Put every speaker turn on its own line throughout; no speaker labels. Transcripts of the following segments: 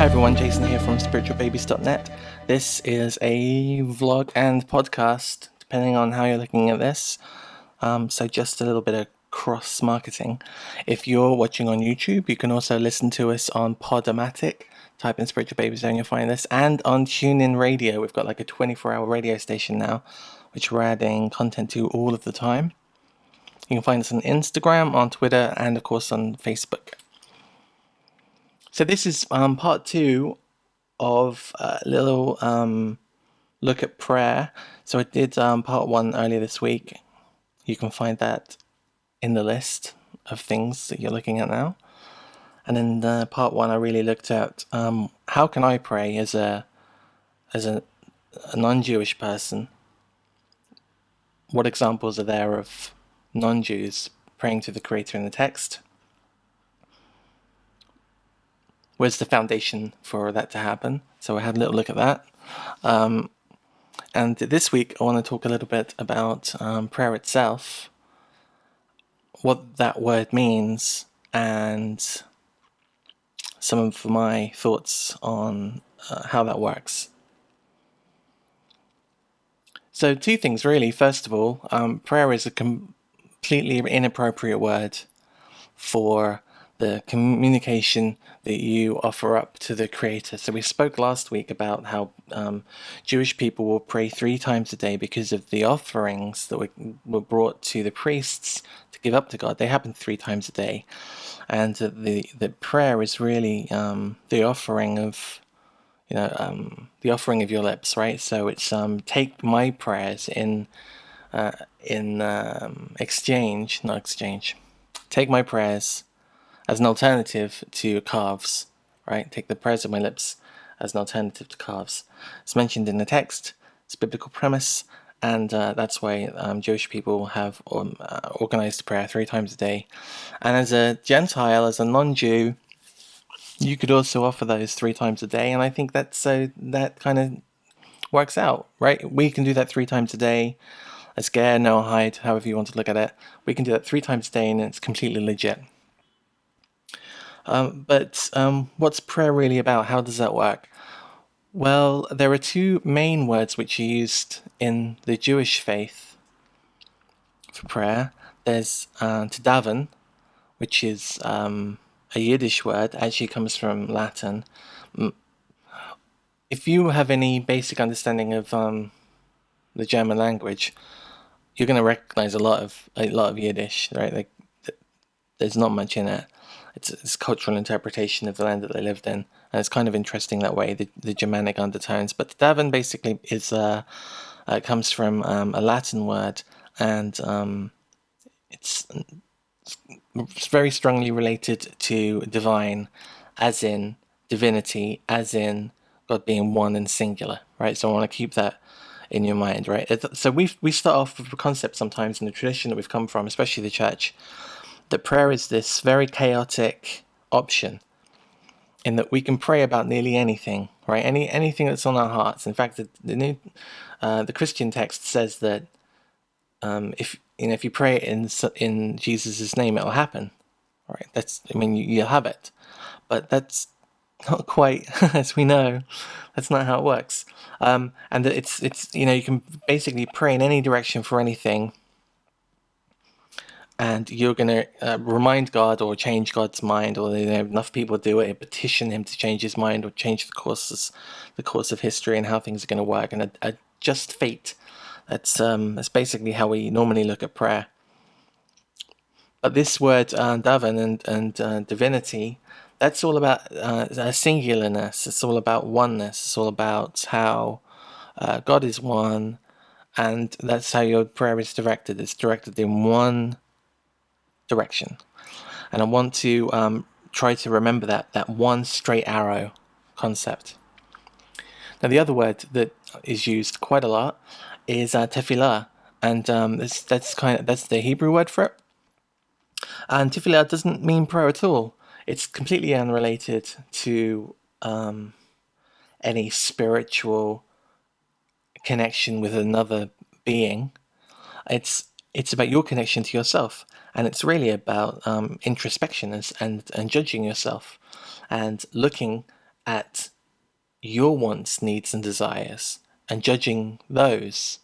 Hi everyone, Jason here from Spiritualbabies.net. This is a vlog and podcast, depending on how you're looking at this. So just a little bit of cross-marketing. If you're watching on YouTube, you can also listen to us on Podomatic. Type in Spiritual Babies and you'll find this. And on TuneIn Radio, we've got like a 24-hour radio station now, which we're adding content to all of the time. You can find us on Instagram, on Twitter, and of course on Facebook. So this is part 2 of a little look at prayer. So I did part 1 earlier this week. You can find that in the list of things that you're looking at now. And in part 1 I really looked at how can I pray as a non-Jewish person. What examples are there of non-Jews praying to the Creator in the text? Where's the foundation for that to happen? So I had a little look at that. And this week I want to talk a little bit about prayer itself, what that word means, and some of my thoughts on how that works. So 2 things really. First of all, prayer is a completely inappropriate word for the communication that you offer up to the Creator. So we spoke last week about how Jewish people will pray 3 times a day because of the offerings that were brought to the priests to give up to God. They happen 3 times a day, and the prayer is really the offering of the offering of your lips, right? So it's take my prayers in exchange, not exchange. Take my prayers as an alternative to calves, right? Take the prayers of my lips as an alternative to calves. It's mentioned in the text. It's a biblical premise, and that's why Jewish people have organized prayer 3 times a day. And as a Gentile, as a non-Jew, you could also offer those 3 times a day, and I think that kind of works out, right? We can do that 3 times a day. A scare, no hide, however you want to look at it. We can do that 3 times a day, and it's completely legit. But what's prayer really about? How does that work? Well, there are 2 main words which are used in the Jewish faith for prayer. There's to daven, which is a Yiddish word, actually comes from Latin. If you have any basic understanding of the German language, you're going to recognize a lot of Yiddish, right? Like, there's not much in it. It's cultural interpretation of the land that they lived in, and it's kind of interesting that way, the Germanic undertones. But daven basically is comes from a Latin word, and it's very strongly related to divine, as in divinity, as in God being one and singular, right? So I want to keep that in your mind, right? So we start off with a concept sometimes in the tradition that we've come from, especially the church, that prayer is this very chaotic option, in that we can pray about nearly anything, right? Anything that's on our hearts. In fact, the Christian text says that if you pray in Jesus' name, it'll happen, right? You'll have it, but that's not quite, as we know, that's not how it works. And it's you can basically pray in any direction for anything, and you're going to remind God or change God's mind, or enough people do it, petition him to change his mind or change the course of history and how things are going to work, and a just fate. That's basically how we normally look at prayer. But this word daven and divinity, that's all about singularness. It's all about oneness. It's all about how God is one, and that's how your prayer is directed. It's directed in one direction. And I want to try to remember that one straight arrow concept. Now, the other word that is used quite a lot is tefillah, and that's the Hebrew word for it. And tefillah doesn't mean prayer at all. It's completely unrelated to any spiritual connection with another being. It's about your connection to yourself, and it's really about introspection and judging yourself, and looking at your wants, needs, and desires and judging those,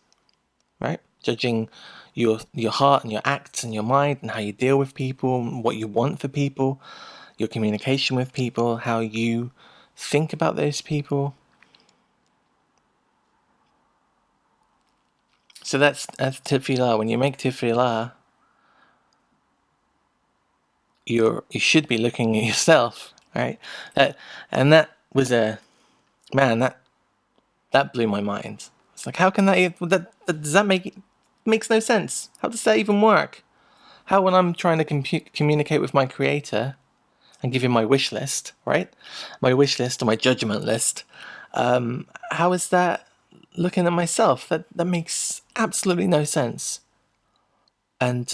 right? Judging your heart and your acts and your mind and how you deal with people, what you want for people, your communication with people, how you think about those people. So that's tefillah. When you make tefillah, you should be looking at yourself, right? And that was that blew my mind. It's like, how can that does that makes no sense? How does that even work? How, when I'm trying to communicate with my creator and give him my wish list, right? My wish list or my judgment list, how is that looking at myself? That makes absolutely no sense. And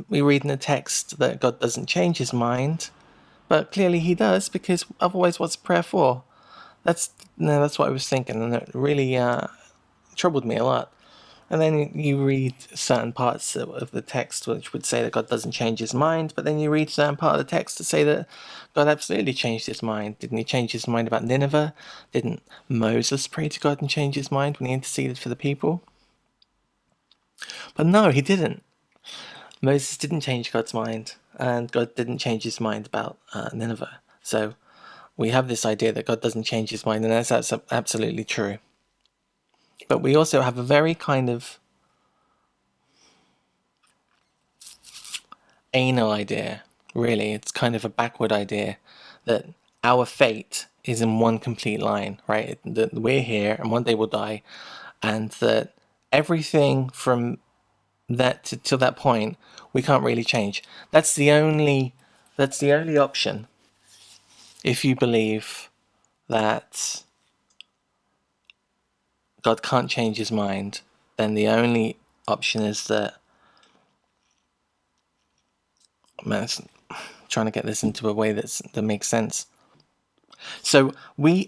we read in the text that God doesn't change his mind, but clearly he does, because otherwise what's prayer for? That's what I was thinking, and it really troubled me a lot. And then you read certain parts of the text which would say that God doesn't change his mind, but then you read certain part of the text to say that God absolutely changed his mind. Didn't he change his mind about Nineveh? Didn't Moses pray to God and change his mind when he interceded for the people? But no, he didn't. Moses didn't change God's mind, and God didn't change his mind about Nineveh. So we have this idea that God doesn't change his mind, and that's absolutely true. But we also have a very kind of anal idea, really. It's kind of a backward idea that our fate is in one complete line, right? That we're here and one day we'll die, and that everything from that to that point we can't really change. That's the only option. If you believe that God can't change his mind, then the only option is that, man, trying to get this into a way that makes sense. So we're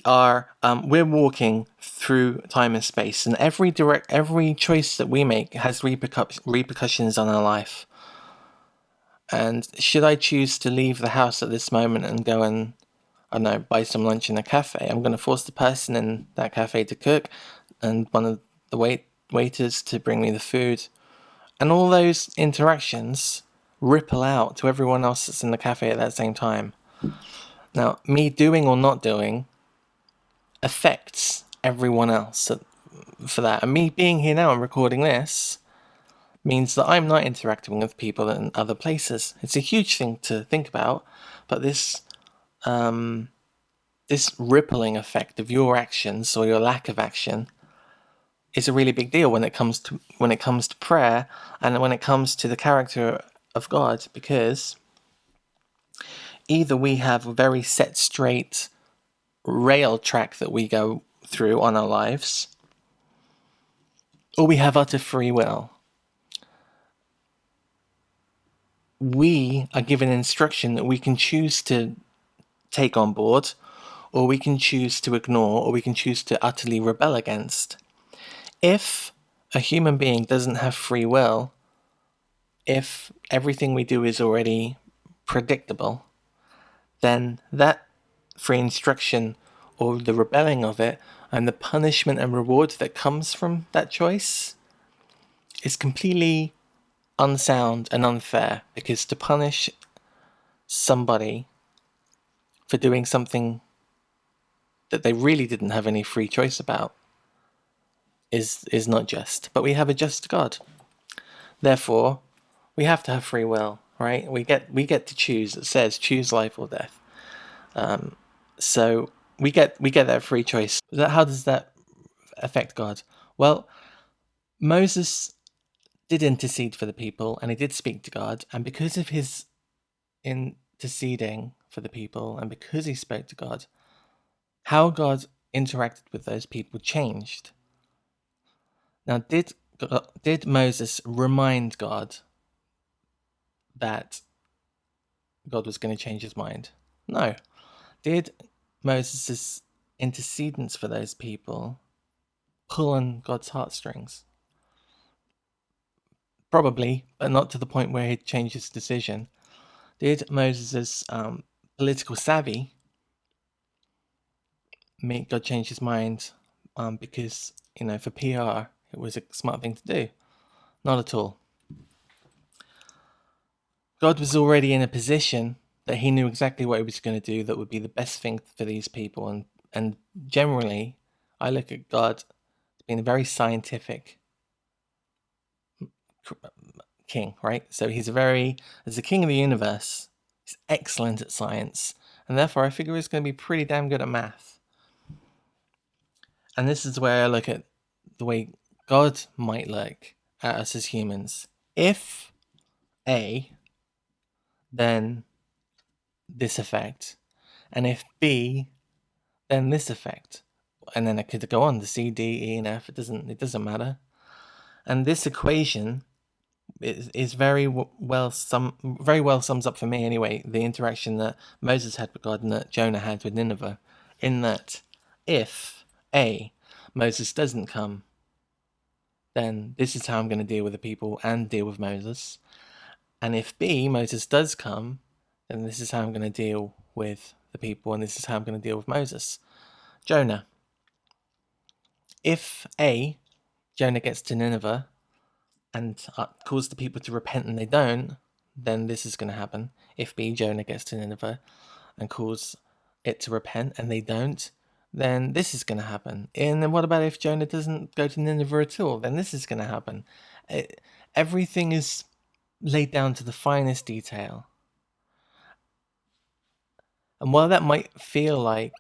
walking through time and space, and every choice that we make has repercussions on our life. And should I choose to leave the house at this moment and go and, I don't know, buy some lunch in a cafe, I'm going to force the person in that cafe to cook, and one of the waiters to bring me the food, and all those interactions ripple out to everyone else that's in the cafe at that same time. Now, me doing or not doing affects everyone else for that. And me being here now and recording this means that I'm not interacting with people in other places. It's a huge thing to think about, but this rippling effect of your actions or your lack of action is a really big deal when it comes to prayer and when it comes to the character of God, because either we have a very set straight rail track that we go through on our lives, or we have utter free will. We are given instruction that we can choose to take on board, or we can choose to ignore, or we can choose to utterly rebel against. If a human being doesn't have free will, if everything we do is already predictable, then that free instruction or the rebelling of it and the punishment and reward that comes from that choice is completely unsound and unfair, because to punish somebody for doing something that they really didn't have any free choice about is not just. But we have a just God. Therefore, we have to have free will, right? We get to choose. It says choose life or death. So we get that free choice. How does that affect God? Well, Moses did intercede for the people, and he did speak to God, and because of his interceding for the people, and because he spoke to God, how God interacted with those people changed. Now, did Moses remind God that God was going to change his mind? No. Did Moses' intercedence for those people pull on God's heartstrings? Probably, but not to the point where he'd change his decision. Did Moses' political savvy God changed his mind because, for PR, it was a smart thing to do. Not at all. God was already in a position that he knew exactly what he was going to do that would be the best thing for these people. And generally, I look at God as being a very scientific king, right? So he's as the king of the universe, he's excellent at science. And therefore, I figure he's going to be pretty damn good at math. And this is where I look at the way God might look at us as humans. If A, then this effect. And if B, then this effect. And then it could go on to C, D, E, and F. It doesn't matter. And this equation is very well sums up for me anyway the interaction that Moses had with God and that Jonah had with Nineveh. In that, if A, Moses doesn't come, then this is how I'm going to deal with the people and deal with Moses. And if B, Moses does come, then this is how I'm going to deal with the people and this is how I'm going to deal with Moses. Jonah. If A, Jonah gets to Nineveh and calls the people to repent and they don't, then this is going to happen. If B, Jonah gets to Nineveh and calls it to repent and they don't, then this is going to happen. And then what about if Jonah doesn't go to Nineveh at all? Then this is going to happen. Everything is laid down to the finest detail. And while that might feel like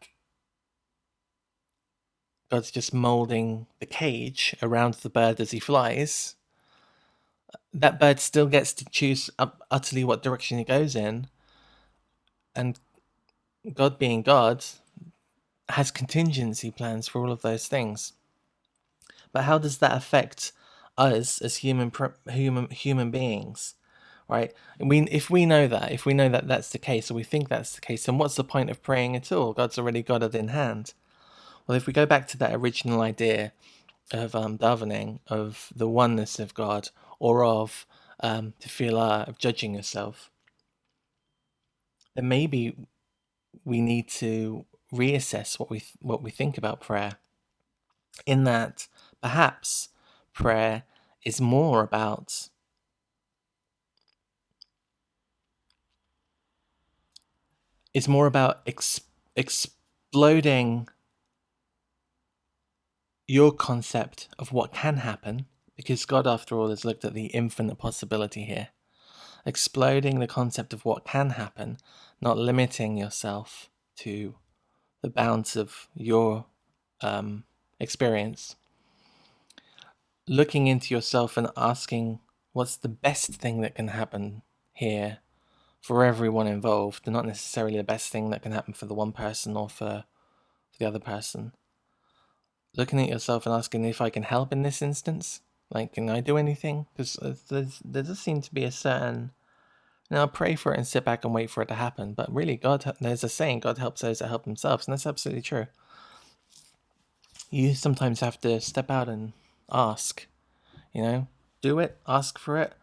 God's just molding the cage around the bird as he flies, that bird still gets to choose utterly what direction he goes in. And God being God has contingency plans for all of those things. But how does that affect us as human beings, right? If we know that that's the case, or we think that's the case, then what's the point of praying at all? God's already got it in hand. Well, if we go back to that original idea of davening, of the oneness of God, or of tefillah, of judging yourself, then maybe we need to reassess what we think about prayer. In that, perhaps prayer is more about exploding your concept of what can happen, because God, after all, has looked at the infinite possibility here. Exploding the concept of what can happen, not limiting yourself to the bounds of your experience. Looking into yourself and asking, what's the best thing that can happen here for everyone involved, and not necessarily the best thing that can happen for the one person or for the other person. Looking at yourself and asking if I can help in this instance. Like, can I do anything? Because there does seem to be a certain... Now, pray for it and sit back and wait for it to happen. But really, there's a saying, God helps those that help themselves. And that's absolutely true. You sometimes have to step out and ask. Do it, ask for it,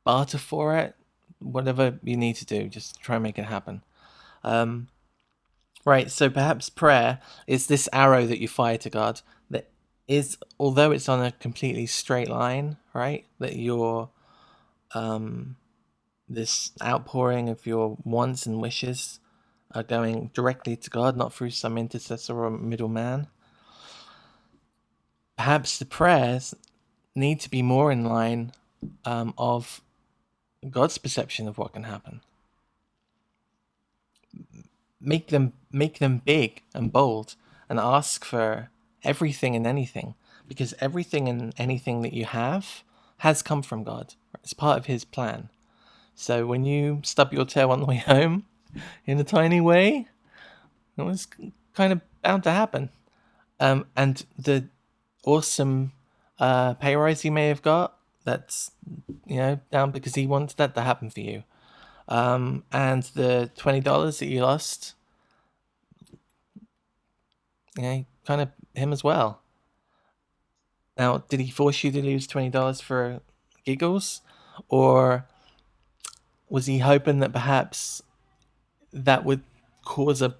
barter for it, whatever you need to do. Just try and make it happen. Right, so perhaps prayer is this arrow that you fire to God that is, although it's on a completely straight line, right, that you're this outpouring of your wants and wishes are going directly to God, not through some intercessor or middleman. Perhaps the prayers need to be more in line of God's perception of what can happen. Make them big and bold, and ask for everything and anything, because everything and anything that you have has come from God. It's part of His plan. So when you stub your toe on the way home, in a tiny way, it was kind of bound to happen. And the awesome pay rise you may have got, that's down because He wants that to happen for you. And the $20 that you lost, kind of Him as well. Now, did He force you to lose $20 for giggles, or was He hoping that perhaps that would cause a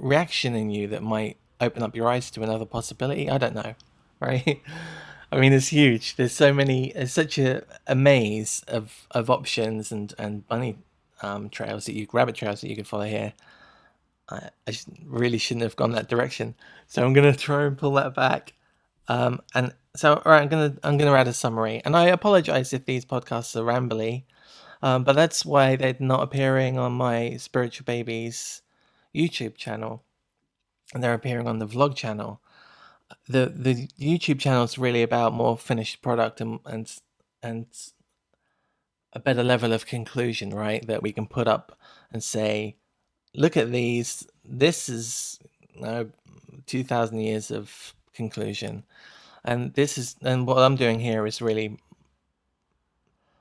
reaction in you that might open up your eyes to another possibility. I don't know, right? I mean, it's huge. There's so many. It's such a maze of options and money trails that rabbit trails that you can follow here. I really shouldn't have gone that direction. So I'm gonna try and pull that back. And so, all right, I'm gonna add a summary, and I apologize if these podcasts are rambly, but that's why they're not appearing on my Spiritual Babies YouTube channel, and they're appearing on the vlog channel. The YouTube channel is really about more finished product and a better level of conclusion, right? That we can put up and say, look at these. This is 2,000 years of conclusion, and what I'm doing here is really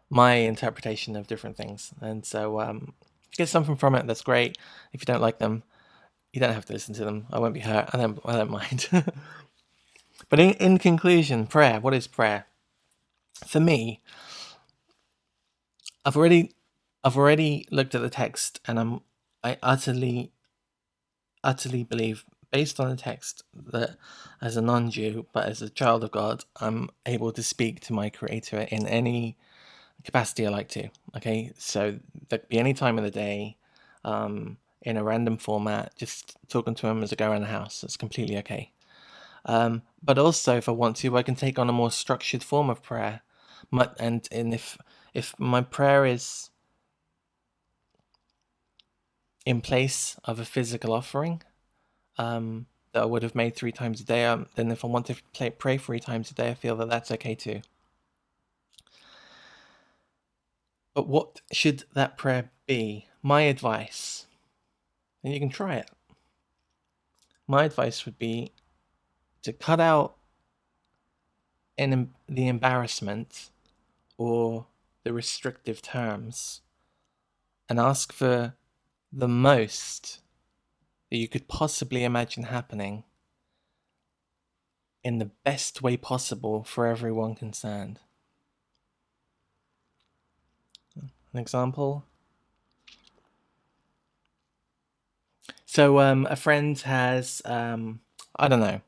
my interpretation of different things. And so, if you get something from it, that's great. If you don't like them, you don't have to listen to them. I won't be hurt. I don't mind. But in conclusion, prayer. What is prayer? For me, I've already looked at the text, and I utterly believe, based on the text, that as a non-Jew, but as a child of God, I'm able to speak to my Creator in any capacity I like to. Okay, so there could be any time of the day, in a random format, just talking to him as I go around the house. That's completely okay. But also, if I want to, I can take on a more structured form of prayer. And if my prayer is in place of a physical offering, that I would have made 3 times a day, then if I want to pray 3 times a day, I feel that that's okay too. But what should that prayer be? My advice, and you can try it. My advice would be to cut out the embarrassment or the restrictive terms and ask for the most that you could possibly imagine happening in the best way possible for everyone concerned. An example? So a friend has I don't know.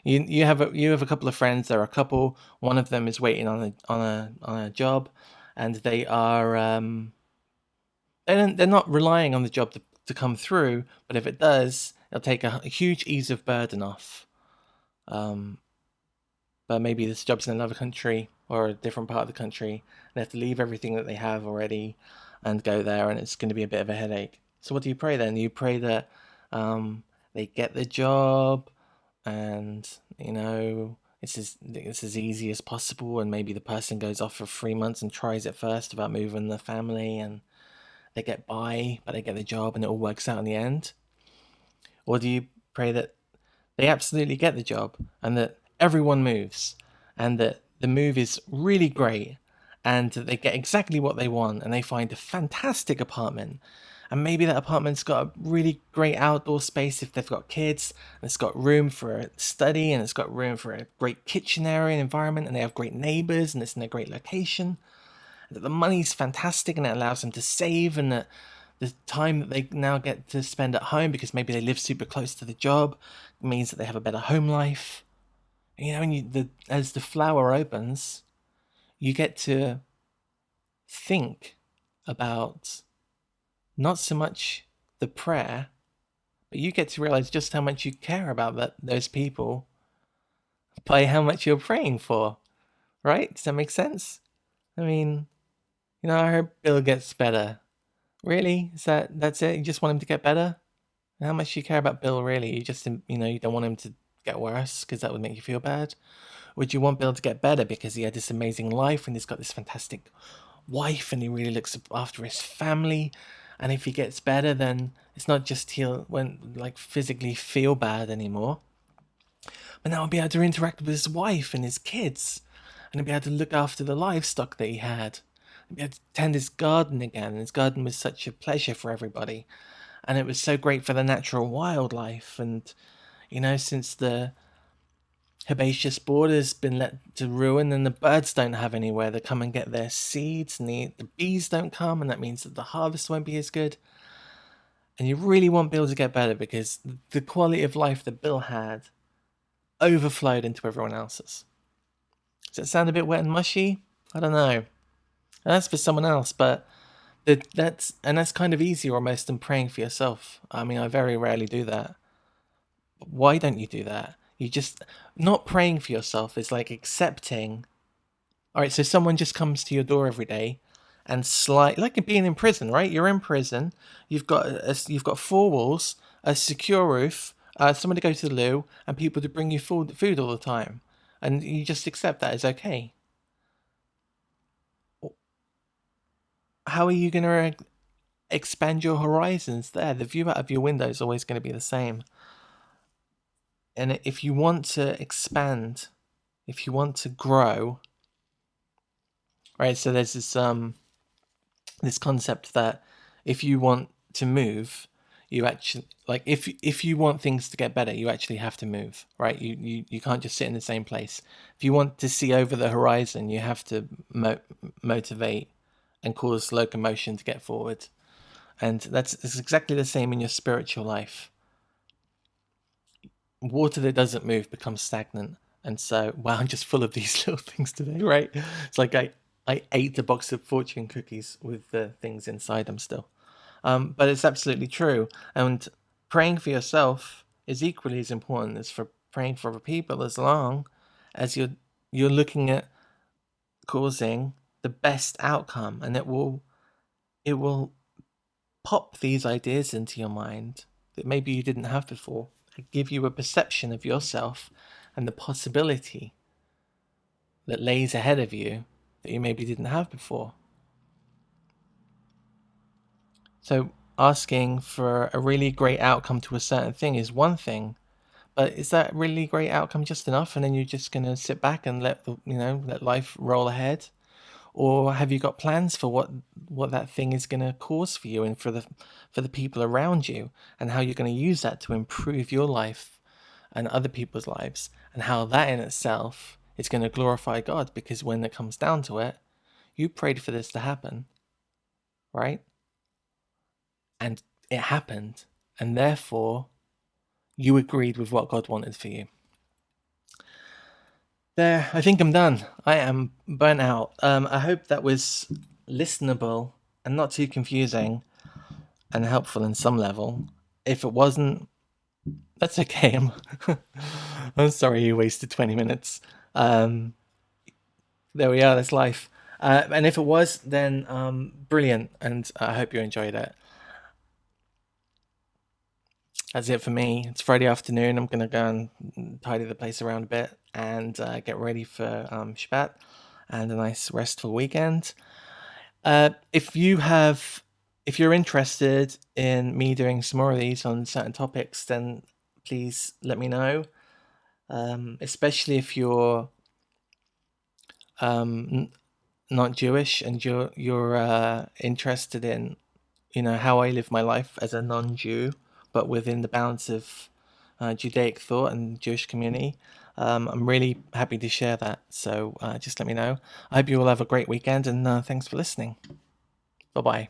You have a couple of friends. They're a couple. One of them is waiting on a job, and they are they're not relying on the job to come through. But if it does, it'll take a huge ease of burden off. But maybe this job's in another country or a different part of the country. They have to leave everything that they have already and go there, and it's going to be a bit of a headache. So what do you pray then? You pray that they get the job, and it's as easy as possible, and maybe the person goes off for 3 months and tries it first about moving the family, and they get by, but they get the job, and it all works out in the end? Or do you pray that they absolutely get the job and that everyone moves and that the move is really great and that they get exactly what they want and they find a fantastic apartment, and maybe that apartment's got a really great outdoor space if they've got kids, and it's got room for a study, and it's got room for a great kitchen area and environment, and they have great neighbors, and it's in a great location, and that the money's fantastic and it allows them to save, and that the time that they now get to spend at home, because maybe they live super close to the job, means that they have a better home life. And as the flower opens, you get to think about not so much the prayer, but you get to realize just how much you care about those people by how much you're praying for, right? Does that make sense? I mean, I hope Bill gets better. Really? That's it? You just want him to get better? How much do you care about Bill, really? You just, you don't want him to get worse because that would make you feel bad? Would you want Bill to get better because he had this amazing life and he's got this fantastic wife and he really looks after his family? And if he gets better, then it's not just he'll physically feel bad anymore, but now he'll be able to interact with his wife and his kids, and he'll be able to look after the livestock that he had. He'll be able to tend his garden again, and his garden was such a pleasure for everybody. And it was so great for the natural wildlife. And, since the herbaceous border's been let to ruin, and the birds don't have anywhere to come and get their seeds, and the bees don't come, and that means that the harvest won't be as good. and you really want Bill to get better because the quality of life that Bill had overflowed into everyone else's. Does that sound a bit wet and mushy? I don't know. And that's for someone else, but that's kind of easier almost than praying for yourself. I mean, I very rarely do that. Why don't you do that? You just not praying for yourself is like accepting. All right, so someone just comes to your door every day, and like being in prison, right? You're in prison. You've got four walls, a secure roof, someone to go to the loo, and people to bring you food all the time, and you just accept that as okay. How are you going to expand your horizons there? The view out of your window is always going to be the same. And if you want to expand, if you want to grow, right? So there's this concept that if you want to move, you actually if you want things to get better, you actually have to move, right? You can't just sit in the same place. If you want to see over the horizon, you have to motivate and cause locomotion to get forward. And that's exactly the same in your spiritual life. Water that doesn't move becomes stagnant. And so, wow, I'm just full of these little things today, right? It's like I ate a box of fortune cookies with the things inside them still. But it's absolutely true. And praying for yourself is equally as important as for praying for other people, as long as you're looking at causing the best outcome, and it will pop these ideas into your mind that maybe you didn't have before, and give you a perception of yourself and the possibility that lays ahead of you that you maybe didn't have before. So asking for a really great outcome to a certain thing is one thing, but is that really great outcome just enough? And then you're just going to sit back and let life roll ahead? Or have you got plans for what that thing is going to cause for you and for the people around you, and how you're going to use that to improve your life and other people's lives, and how that in itself is going to glorify God? Because when it comes down to it, you prayed for this to happen, right? And it happened, and therefore you agreed with what God wanted for you. There, I think I'm done. I am burnt out. I hope that was listenable and not too confusing and helpful in some level. If it wasn't, that's okay. I'm sorry you wasted 20 minutes. There we are, that's life. And if it was, then brilliant, and I hope you enjoyed it. That's it for me. It's Friday afternoon. I'm going to go and tidy the place around a bit and get ready for Shabbat and a nice restful weekend. If you're interested in me doing some more of these on certain topics, then please let me know. Especially if you're not Jewish and you're interested in how I live my life as a non-Jew, but within the bounds of Judaic thought and Jewish community. I'm really happy to share that. So just let me know. I hope you all have a great weekend, and thanks for listening. Bye-bye.